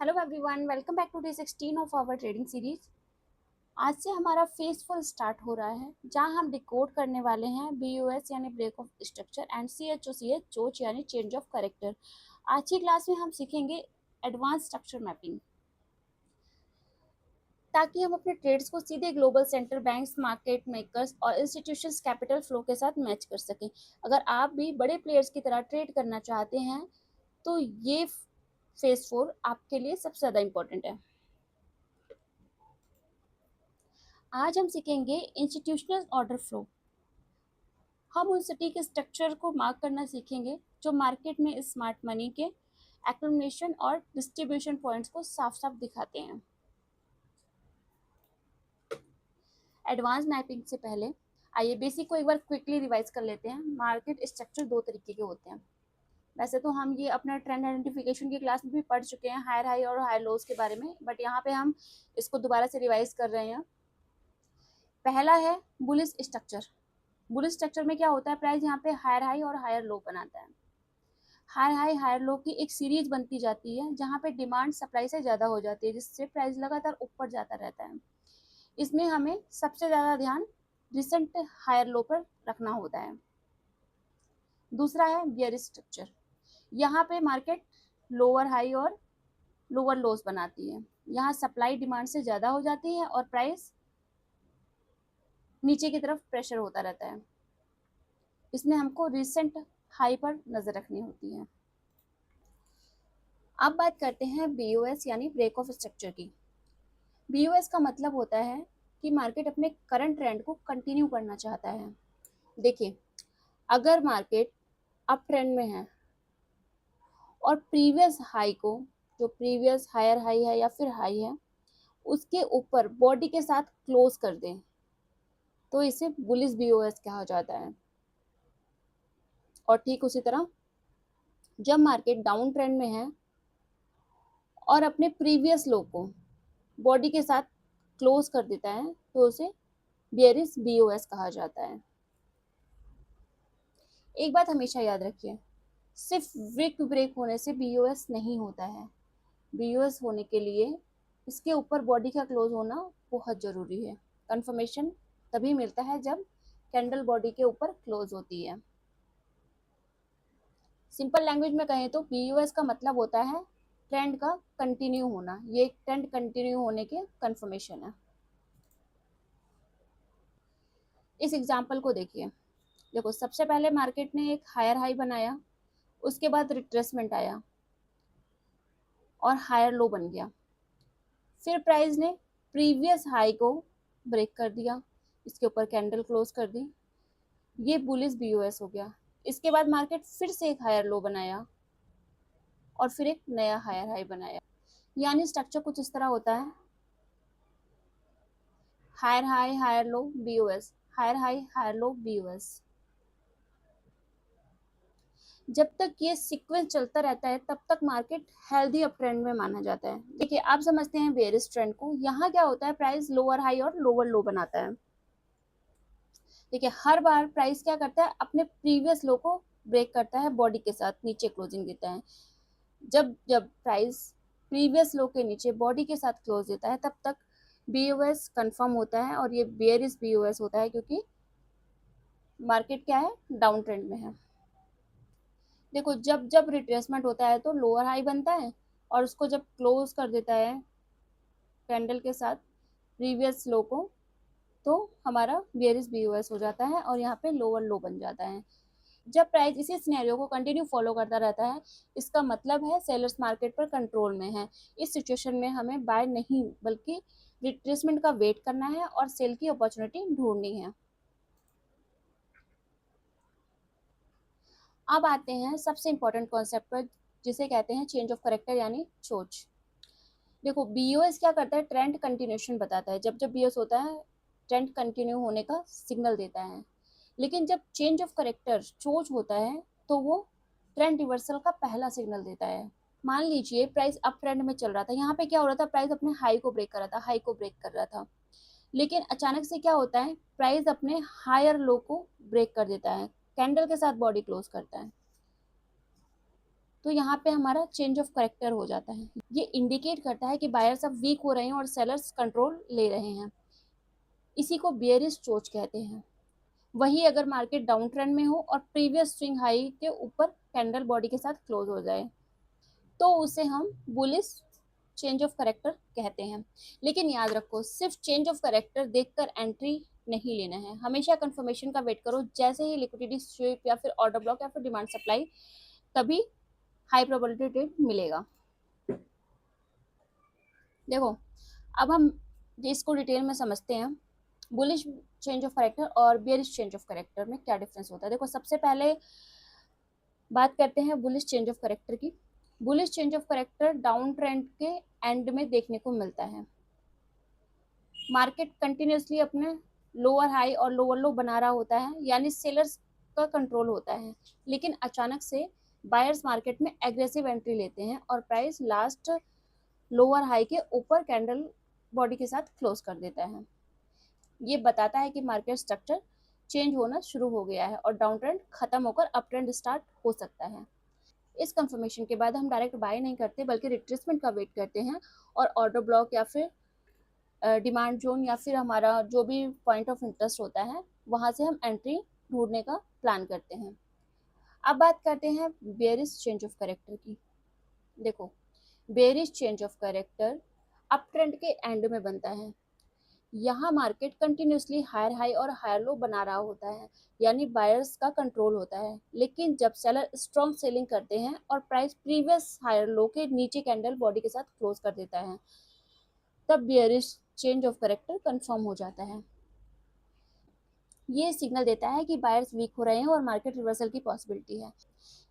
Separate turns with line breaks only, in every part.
Hello everyone, welcome back to day 16 of our trading series. आज से हमारा faithful start हो रहा है, जहां हम डिकोड करने वाले हैं बीयूएस यानी ब्रेक ऑफ स्ट्रक्चर एंड सीएचओसीएच चोच यानी चेंज ऑफ करेक्टर। आज की क्लास में हम सीखेंगे एडवांस स्ट्रक्चर मैपिंग, ताकि हम अपने ट्रेड्स को सीधे global centre banks, market makers और इंस्टीट्यूशंस कैपिटल फ्लो के साथ मैच कर सकें। अगर आप भी बड़े प्लेयर्स की तरह ट्रेड करना चाहते हैं तो ये फेज 4 आपके लिए सबसे ज़्यादा इम्पोर्टेंट है। आज हम सीखेंगे इंस्टीट्यूशनल ऑर्डर फ्लो। हम उन सिटी के स्ट्रक्चर को मार्क करना सीखेंगे जो मार्केट में स्मार्ट मनी के एक्यूमुलेशन और डिस्ट्रीब्यूशन पॉइंट्स को साफ साफ दिखाते हैं। एडवांस मैपिंग से पहले आइए बेसिक को एक बार क्विकली रिवाइज कर लेते हैं। मार्केट स्ट्रक्चर दो तरीके के होते हैं। वैसे तो हम ये अपना ट्रेंड आइडेंटिफिकेशन की क्लास में भी पढ़ चुके हैं, हायर हाई और हायर लोज के बारे में, बट यहाँ पे हम इसको दोबारा से रिवाइज कर रहे हैं। पहला है बुलिश स्ट्रक्चर। बुलिश स्ट्रक्चर में क्या होता है, प्राइस यहाँ पे हायर हाई और हायर लो बनाता है। हायर हाई हायर लो की एक सीरीज बनती जाती है जहाँ पे डिमांड सप्लाई से ज़्यादा हो जाती है, जिससे प्राइस लगातार ऊपर जाता रहता है। इसमें हमें सबसे ज़्यादा ध्यान रिसेंट हायर लो पर रखना होता है। दूसरा है बियरिश स्ट्रक्चर। यहाँ पे मार्केट लोअर हाई और लोअर लोस बनाती है। यहाँ सप्लाई डिमांड से ज़्यादा हो जाती है और प्राइस नीचे की तरफ प्रेशर होता रहता है। इसमें हमको रिसेंट हाई पर नज़र रखनी होती है। अब बात करते हैं बीओएस यानी ब्रेक ऑफ स्ट्रक्चर की। बीओएस का मतलब होता है कि मार्केट अपने करंट ट्रेंड को कंटिन्यू करना चाहता है। देखिए, अगर मार्केट अप ट्रेंड में है और प्रीवियस हाई को, जो प्रीवियस हायर हाई है या फिर हाई है, उसके ऊपर बॉडी के साथ क्लोज कर दें तो इसे बुलिश बीओएस कहा जाता है। और ठीक उसी तरह जब मार्केट डाउन ट्रेंड में है और अपने प्रीवियस लो को बॉडी के साथ क्लोज कर देता है तो उसे बियरिश बीओएस कहा जाता है। एक बात हमेशा याद रखिए, सिर्फ विक ब्रेक होने से बीओएस नहीं होता है। बीओएस होने के लिए इसके ऊपर बॉडी का क्लोज होना बहुत ज़रूरी है। कंफर्मेशन तभी मिलता है जब कैंडल बॉडी के ऊपर क्लोज होती है। सिंपल लैंग्वेज में कहें तो बीयूएस का मतलब होता है ट्रेंड का कंटिन्यू होना। ये ट्रेंड कंटिन्यू होने के कंफर्मेशन है। इस एग्जांपल को देखिए। देखो, सबसे पहले मार्केट ने एक हायर हाई बनाया, उसके बाद रिट्रेसमेंट आया और हायर लो बन गया। फिर प्राइस ने प्रीवियस हाई को ब्रेक कर दिया, इसके ऊपर कैंडल क्लोज कर दी। ये बुलिश बीयूएस हो गया। इसके बाद मार्केट फिर से एक हायर लो बनाया और फिर एक नया हायर हाई बनाया। यानी स्ट्रक्चर कुछ इस तरह होता है, higher high higher low BOS, higher high higher low BOS. जब तक ये सीक्वेंस चलता रहता है तब तक मार्केट हेल्दी अप ट्रेंड में माना जाता है। देखिए, आप समझते हैं बेयरिश ट्रेंड को। यहाँ क्या होता है, प्राइस लोअर हाई और लोअर लो बनाता है। देखिए, हर बार प्राइस क्या करता है, अपने प्रीवियस लो को ब्रेक करता है, बॉडी के साथ नीचे क्लोजिंग देता है। जब जब प्राइस प्रीवियस लो के नीचे बॉडी के साथ क्लोज देता है तब तक बीओएस कंफर्म होता है और ये बेयरिश बीओएस होता है, क्योंकि मार्केट क्या है, डाउन ट्रेंड में है। देखो, जब जब रिट्रेसमेंट होता है तो लोअर हाई बनता है और उसको जब क्लोज कर देता है कैंडल के साथ प्रीवियस लो को, तो हमारा बेयरिश बीओएस हो जाता है और यहाँ पे लोअर लो बन जाता है। जब प्राइस इसी सिनेरियो को कंटिन्यू फॉलो करता रहता है, इसका मतलब है सेलर्स मार्केट पर कंट्रोल में है। इस सिचुएशन में हमें बाय नहीं बल्कि रिट्रेसमेंट का वेट करना है और सेल की अपॉर्चुनिटी ढूंढनी है। अब आते हैं सबसे इंपॉर्टेंट कॉन्सेप्ट पर, जिसे कहते हैं चेंज ऑफ करेक्टर यानी चोच। देखो, बीओएस क्या करता है, ट्रेंड कंटिन्यूशन बताता है। जब जब बीओएस होता है ट्रेंड कंटिन्यू होने का सिग्नल देता है। लेकिन जब चेंज ऑफ करेक्टर चोच होता है तो वो ट्रेंड रिवर्सल का पहला सिग्नल देता है। मान लीजिए प्राइस अप ट्रेंड में चल रहा था, यहाँ पे क्या हो रहा था, प्राइस अपने हाई को ब्रेक कर रहा था, हाई को ब्रेक कर रहा था। लेकिन अचानक से क्या होता है, प्राइस अपने हायर लो को ब्रेक कर देता है, कैंडल के साथ बॉडी क्लोज करता है। तो यहाँ पे हमारा चेंज ऑफ करेक्टर हो जाता है। ये इंडिकेट करता है कि बायर्स अब वीक हो रहे हैं और सेलर्स कंट्रोल ले रहे हैं। इसी को बेयरिश चोच कहते हैं। वही अगर मार्केट डाउन ट्रेंड में हो और प्रीवियस स्विंग हाई के ऊपर कैंडल बॉडी के साथ क्लोज हो जाए तो उसे हम बुलिश चेंज ऑफ करेक्टर कहते हैं। लेकिन याद रखो, सिर्फ चेंज ऑफ करेक्टर देखकर एंट्री नहीं लेना है। हमेशा कंफर्मेशन का वेट करो। जैसे ही लिक्विडिटी स्वीप या फिर ऑर्डर ब्लॉक या फिर डिमांड सप्लाई, तभी हाई प्रोबेबिलिटी ट्रेड मिलेगा। देखो, अब हम इसको डिटेल में समझते हैं। बुलिश चेंज ऑफ करेक्टर और बेयरिश चेंज ऑफ करेक्टर में क्या डिफरेंस होता है। देखो, सबसे पहले बात करते हैं बुलिश चेंज ऑफ करेक्टर की। Bullish change of character down trend के एंड में देखने को मिलता है। मार्केट कंटिन्यूसली अपने लोअर हाई और लोअर लो बना रहा होता है, यानी सेलर्स का कंट्रोल होता है। लेकिन अचानक से बायर्स मार्केट में एग्रेसिव एंट्री लेते हैं और प्राइस लास्ट लोअर हाई के ऊपर कैंडल बॉडी के साथ क्लोज कर देता है। ये बताता है कि मार्केट स्ट्रक्चर चेंज होना शुरू हो गया है और डाउन ट्रेंड खत्म होकर अप ट्रेंड स्टार्ट हो सकता है। इस कंफर्मेशन के बाद हम डायरेक्ट बाय नहीं करते, बल्कि रिट्रेसमेंट का वेट करते हैं और ऑर्डर ब्लॉक या फिर डिमांड जोन या फिर हमारा जो भी पॉइंट ऑफ इंटरेस्ट होता है वहां से हम एंट्री ढूंढने का प्लान करते हैं। अब बात करते हैं बेयरिश चेंज ऑफ करेक्टर की। देखो, bearish change of character up trend के एंड में बनता है। यहाँ मार्केट कंटिन्यूसली हायर हाई और हायर लो बना रहा होता है, यानी बायर्स का कंट्रोल होता है। लेकिन जब सेलर स्ट्रॉन्ग सेलिंग करते हैं और प्राइस प्रीवियस हायर लो के नीचे कैंडल बॉडी के साथ क्लोज कर देता है, तब bearish change of character confirm हो जाता है। ये सिग्नल देता है कि बायर्स वीक हो रहे हैं और मार्केट रिवर्सल की पॉसिबिलिटी है।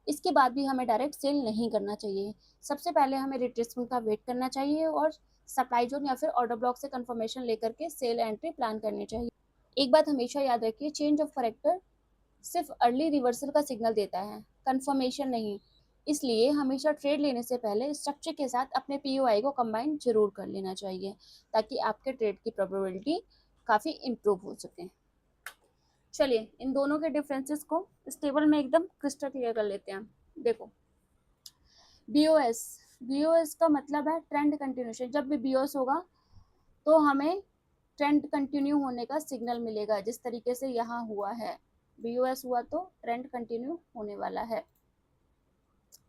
इसके बाद भी हमें डायरेक्ट सेल नहीं करना चाहिए। सबसे पहले हमें रिट्रेसमेंट का वेट करना चाहिए और सप्लाई जोन या फिर ऑर्डर ब्लॉक से कंफर्मेशन लेकर के सेल एंट्री प्लान करनी चाहिए। एक बात हमेशा याद रखिए, चेंज ऑफ करेक्टर सिर्फ अर्ली रिवर्सल का सिग्नल देता है, कंफर्मेशन नहीं। इसलिए हमेशा ट्रेड लेने से पहले स्ट्रक्चर के साथ अपने पीओआई को कंबाइन जरूर कर लेना चाहिए, ताकि आपके ट्रेड की प्रोबेबिलिटी काफ़ी इम्प्रूव हो सके। चलिए, इन दोनों के डिफरेंसेस को इस टेबल में एकदम क्रिस्टल क्लियर कर लेते हैं। देखो, बीओएस, बीओएस का मतलब है ट्रेंड कंटिन्यूशन। जब भी बीओएस होगा तो हमें ट्रेंड कंटिन्यू होने का सिग्नल मिलेगा, जिस तरीके से यहाँ हुआ है। बीओएस हुआ तो ट्रेंड कंटिन्यू होने वाला है।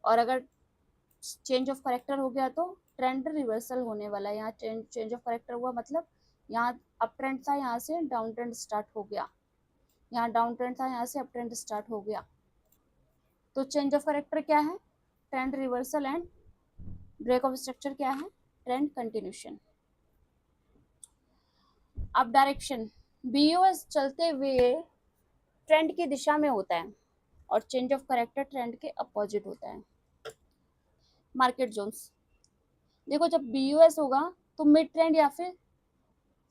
और अगर चेंज ऑफ करेक्टर हो गया तो ट्रेंड रिवर्सल होने वाला है। यहाँ चेंज ऑफ करेक्टर हुआ मतलब यहाँ अप ट्रेंड था, यहाँ से डाउन ट्रेंड स्टार्ट हो गया। यहाँ डाउन ट्रेंड था, यहाँ से अप ट्रेंड स्टार्ट हो गया। तो चेंज ऑफ करेक्टर क्या है? Trend reversal. And break of structure क्या है? Trend continuation. अब डायरेक्शन, बीओएस चलते हुए ट्रेंड की दिशा में होता है और चेंज ऑफ करेक्टर ट्रेंड के अपोजिट होता है। मार्केट जोन्स, देखो, जब बीयूएस होगा तो मिड ट्रेंड या फिर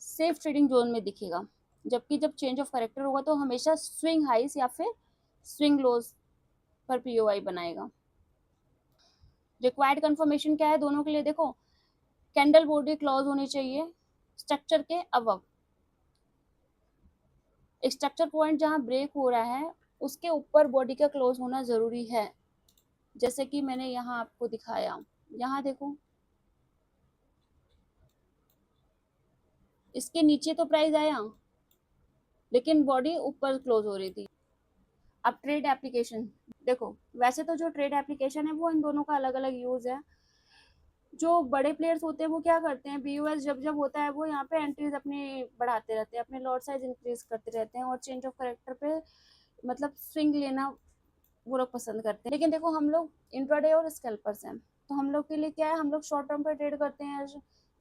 सेफ ट्रेडिंग जोन में दिखेगा, जबकि जब चेंज ऑफ करेक्टर होगा तो हमेशा स्विंग हाइस या फिर स्विंग लोज पर पीओआई बनाएगा। रिक्वायर्ड कंफर्मेशन क्या है दोनों के लिए? देखो, कैंडल बॉडी क्लोज होनी चाहिए स्ट्रक्चर के अबव। स्ट्रक्चर पॉइंट जहां ब्रेक हो रहा है उसके ऊपर बॉडी का क्लोज होना जरूरी है, जैसे कि मैंने यहाँ आपको दिखाया। यहाँ देखो, इसके नीचे तो प्राइस आया लेकिन बॉडी ऊपर क्लोज हो रही थी। अब ट्रेड एप्लीकेशन, देखो, वैसे तो जो ट्रेड एप्लीकेशन है वो इन दोनों का अलग अलग यूज है। जो बड़े प्लेयर्स होते हैं वो क्या करते हैं, बीयूएस जब जब होता है वो यहाँ पे एंट्रीज अपनी बढ़ाते रहते हैं, अपने लॉट साइज इंक्रीज करते रहते हैं और चेंज ऑफ करेक्टर पे मतलब स्विंग लेना वो लोग पसंद करते हैं। लेकिन देखो, हम लोग इंट्राडे और स्कैल्पर्स हैं, तो हम लोग के लिए क्या है, हम लोग शॉर्ट टर्म पे ट्रेड करते हैं,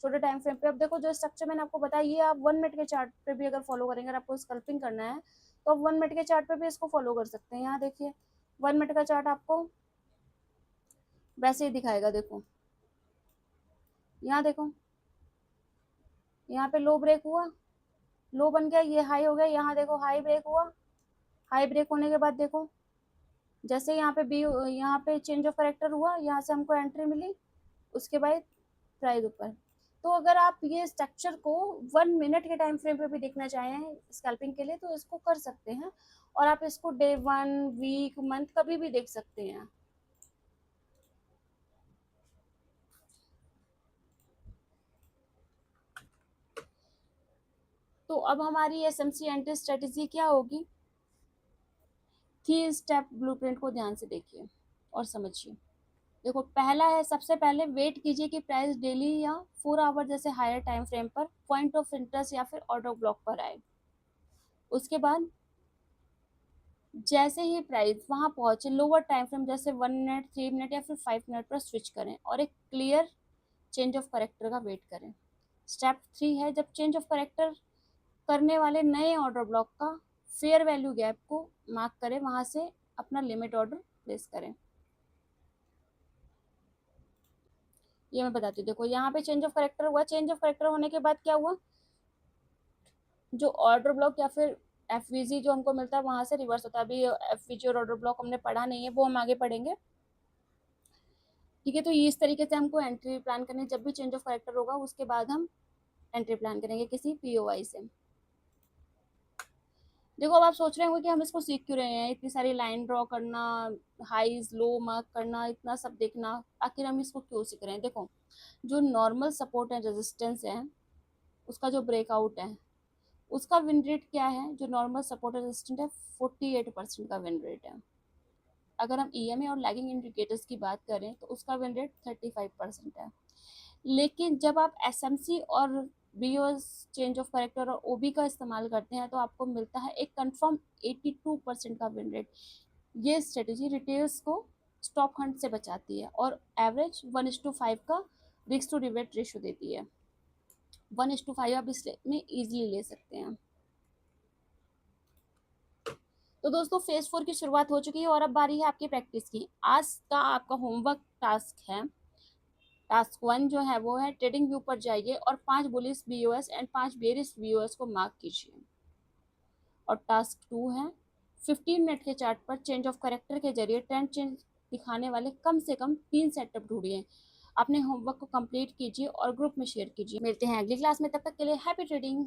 छोटे टाइम फ्रेम पे। अब देखो, जो स्ट्रक्चर मैंने आपको बताया, ये आप 1 मिनट के चार्ट पे भी अगर फॉलो करेंगे, अगर आपको स्कल्पिंग करना है तो आप 1 मिनट के चार्ट पे भी इसको फॉलो कर सकते हैं। यहाँ देखिए, 1 मिनट का चार्ट आपको वैसे ही दिखाएगा। देखो, यहाँ देखो, यहाँ पे लो ब्रेक हुआ, लो बन गया, ये हाई हो गया। यहाँ देखो, हाई ब्रेक हुआ, हाई ब्रेक होने के बाद देखो, जैसे यहाँ पे बी, यहाँ पे चेंज ऑफ करेक्टर हुआ, यहाँ से हमको एंट्री मिली, उसके बाद प्राइस ऊपर। तो अगर आप ये स्ट्रक्चर को 1 मिनट के टाइम फ्रेम पे भी देखना चाहें स्कैल्पिंग के लिए तो इसको कर सकते हैं, और आप इसको डे 1, वीक, मंथ कभी भी देख सकते हैं। तो अब हमारी एसएमसी एंट्री स्ट्रेटेजी क्या होगी? 3 स्टेप ब्लूप्रिंट को ध्यान से देखिए और समझिए। देखो, पहला है, सबसे पहले वेट कीजिए कि प्राइस डेली या 4 आवर जैसे हायर टाइम फ्रेम पर पॉइंट ऑफ इंटरेस्ट या फिर ऑर्डर ब्लॉक पर आए। उसके बाद जैसे ही प्राइस वहां पहुंचे, लोअर टाइम फ्रेम जैसे 1 मिनट, 3 मिनट या फिर 5 मिनट पर स्विच करें और एक क्लियर चेंज ऑफ करेक्टर का वेट करें। स्टेप 3 है, जब चेंज ऑफ करेक्टर करने वाले नए ऑर्डर ब्लॉक का फेयर वैल्यू गैप को मार्क करें, वहां से अपना लिमिट ऑर्डर प्लेस करें। ये मैं बताती हूँ। देखो, यहाँ पे चेंज ऑफ करेक्टर हुआ, चेंज ऑफ करेक्टर होने के बाद क्या हुआ, जो ऑर्डर ब्लॉक या फिर एफवीजी जो हमको मिलता है वहां से रिवर्स होता है। अभी एफवीजी और ऑर्डर ब्लॉक हमने पढ़ा नहीं है, वो हम आगे पढ़ेंगे। ठीक है, तो ये इस तरीके से हमको एंट्री प्लान करनी है। जब भी चेंज ऑफ करेक्टर होगा उसके बाद हम एंट्री प्लान करेंगे किसी पीओआई से। देखो, अब आप सोच रहे होंगे कि हम इसको सीख क्यों रहे हैं, इतनी सारी लाइन ड्रॉ करना, हाईज लो मार्क करना, इतना सब देखना, आखिर हम इसको क्यों सीख रहे हैं? देखो, जो नॉर्मल सपोर्ट एंड रेजिस्टेंस है उसका जो ब्रेकआउट है उसका विन रेट क्या है? जो नॉर्मल सपोर्ट एंड रेजिस्टेंस है 48% का विन रेट है। अगर हम ईएमए और लैगिंग इंडिकेटर्स की बात करें तो उसका विन रेट 35% है। लेकिन जब आप एसएमसी और बीओएस चेंज ऑफ करेक्टर और ओबी का इस्तेमाल करते हैं तो आपको मिलता है एक कंफर्म 82% का विन रेट। ये स्ट्रेटेजी रिटेल्स को स्टॉप हंट से बचाती है और एवरेज 1:5 का रिस्क टू रिवेट रेशियो देती है। 1:5 आप इसमें इजीली ले सकते हैं। तो दोस्तों, फेज 4 की शुरुआत हो चुकी है और अब बारी है आपकी प्रैक्टिस की। आज का आपका होमवर्क टास्क है, टास्क 1 जो है वो है, ट्रेडिंग व्यू पर जाइए और 5 bullish BOS and 5 bearish BOS को मार्क कीजिए। और टास्क 2 है, 15 मिनट के चार्ट पर चेंज ऑफ करेक्टर के जरिए ट्रेंड चेंज दिखाने वाले कम से कम 3 सेटअप ढूंढिए। अपने होमवर्क को कंप्लीट कीजिए और ग्रुप में शेयर कीजिए। मिलते हैं अगली क्लास में, तब तक के लिए हैप्पी ट्रेडिंग।